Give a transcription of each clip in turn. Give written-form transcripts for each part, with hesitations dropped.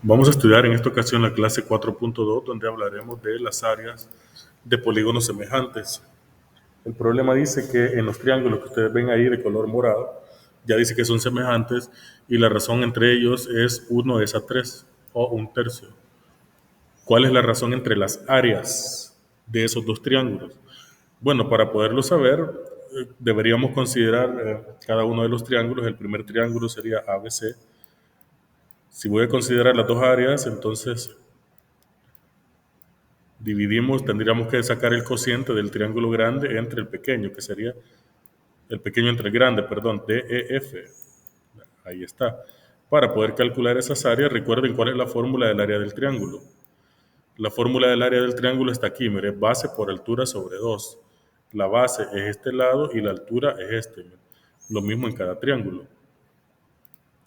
Vamos a estudiar en esta ocasión la clase 4.2, donde hablaremos de las áreas de polígonos semejantes. El problema dice que en los triángulos que ustedes ven ahí de color morado, ya dice que son semejantes y la razón entre ellos es 1 es a 3 o un tercio. ¿Cuál es la razón entre las áreas de esos dos triángulos? Bueno, para poderlo saber, deberíamos considerar cada uno de los triángulos. El primer triángulo sería ABC. Si voy a considerar las dos áreas, entonces dividimos, tendríamos que sacar el cociente del triángulo grande entre el pequeño, que sería el pequeño entre el grande, perdón, DEF. Ahí está. Para poder calcular esas áreas, recuerden cuál es la fórmula del área del triángulo. La fórmula del área del triángulo está aquí, mire, base por altura sobre 2. La base es este lado y la altura es este. Lo mismo en cada triángulo.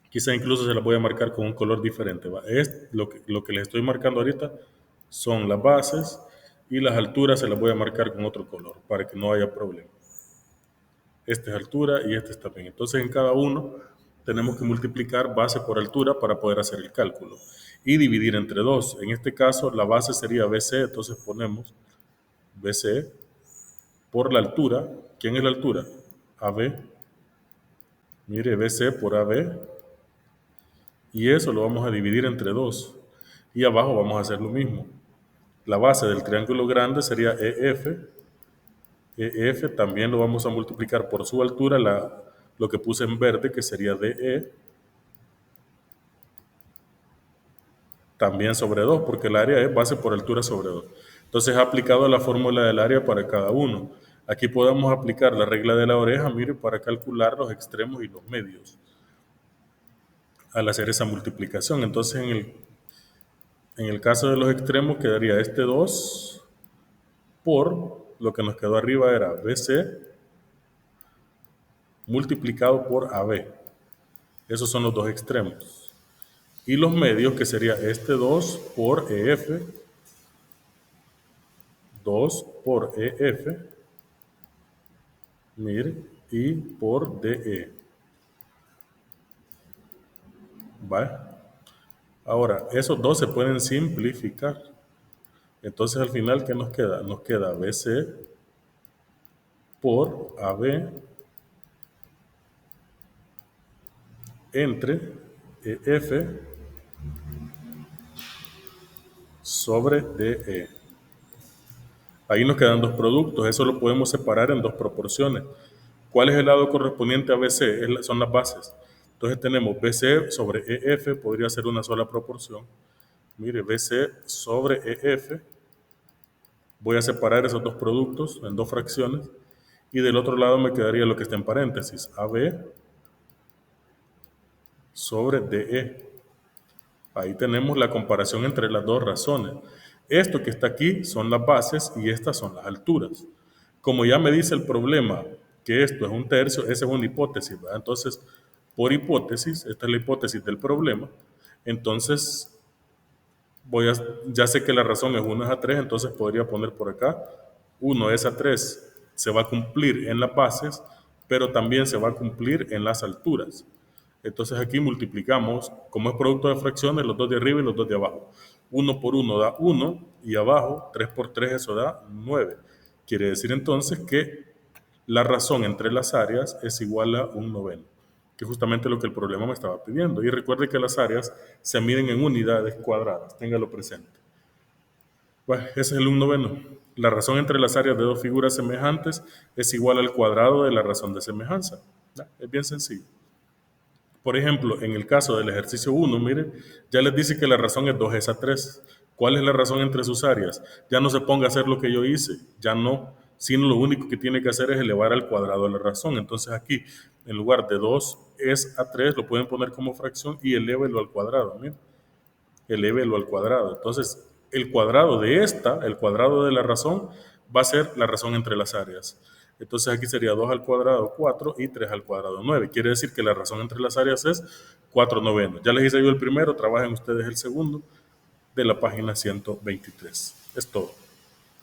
Quizá incluso se la voy a marcar con un color diferente. Lo que les estoy marcando ahorita son las bases y las alturas se las voy a marcar con otro color para que no haya problema. Esta es altura y este es también. Entonces en cada uno tenemos que multiplicar base por altura para poder hacer el cálculo y dividir entre 2. En este caso la base sería BC, entonces ponemos BC por la altura. ¿Quién es la altura? AB. Mire, BC por AB. Y eso lo vamos a dividir entre 2. Y abajo vamos a hacer lo mismo. La base del triángulo grande sería EF. EF también lo vamos a multiplicar por su altura, lo que puse en verde, que sería DE, también sobre 2, porque el área es base por altura sobre 2. Entonces, aplicado la fórmula del área para cada uno. Aquí podemos aplicar la regla de la oreja, mire, para calcular los extremos y los medios al hacer esa multiplicación. Entonces, en el caso de los extremos quedaría este 2 por lo que nos quedó arriba era BC multiplicado por AB. Esos son los dos extremos. Y los medios, que sería este 2 por EF, 2 por EF, mire, y por DE. ¿Vale? Ahora, esos dos se pueden simplificar. Entonces, al final, ¿qué nos queda? Nos queda BC por AB entre EF sobre DE. Ahí nos quedan dos productos, eso lo podemos separar en dos proporciones. ¿Cuál es el lado correspondiente a BC? Son las bases. Entonces tenemos BC sobre EF, podría ser una sola proporción. Mire, BC sobre EF. Voy a separar esos dos productos en dos fracciones. Y del otro lado me quedaría lo que está en paréntesis, AB sobre DE. Ahí tenemos la comparación entre las dos razones. Esto que está aquí son las bases y estas son las alturas. Como ya me dice el problema que esto es un tercio, esa es una hipótesis, ¿verdad? Entonces, por hipótesis, esta es la hipótesis del problema, entonces ya sé que la razón es 1 es a 3, entonces podría poner por acá 1 es a 3, se va a cumplir en las bases, pero también se va a cumplir en las alturas. Entonces aquí multiplicamos, como es producto de fracciones, los dos de arriba y los dos de abajo. 1 por 1 da 1 y abajo 3 por 3 eso da 9. Quiere decir entonces que la razón entre las áreas es igual a 1/9, que es justamente lo que el problema me estaba pidiendo. Y recuerde que las áreas se miden en unidades cuadradas, téngalo presente. Bueno, ese es el 1/9. La razón entre las áreas de dos figuras semejantes es igual al cuadrado de la razón de semejanza. Es bien sencillo. Por ejemplo, en el caso del ejercicio 1, miren, ya les dice que la razón es 2 es a 3. ¿Cuál es la razón entre sus áreas? Ya no se ponga a hacer lo que yo hice, ya no, sino lo único que tiene que hacer es elevar al cuadrado la razón. Entonces aquí, en lugar de 2 es a 3, lo pueden poner como fracción y elévelo al cuadrado, miren, elévelo al cuadrado. Entonces, el cuadrado de el cuadrado de la razón, va a ser la razón entre las áreas. Entonces aquí sería 2 al cuadrado 4 y 3 al cuadrado 9. Quiere decir que la razón entre las áreas es 4/9. Ya les hice yo el primero, trabajen ustedes el segundo de la página 123. Es todo.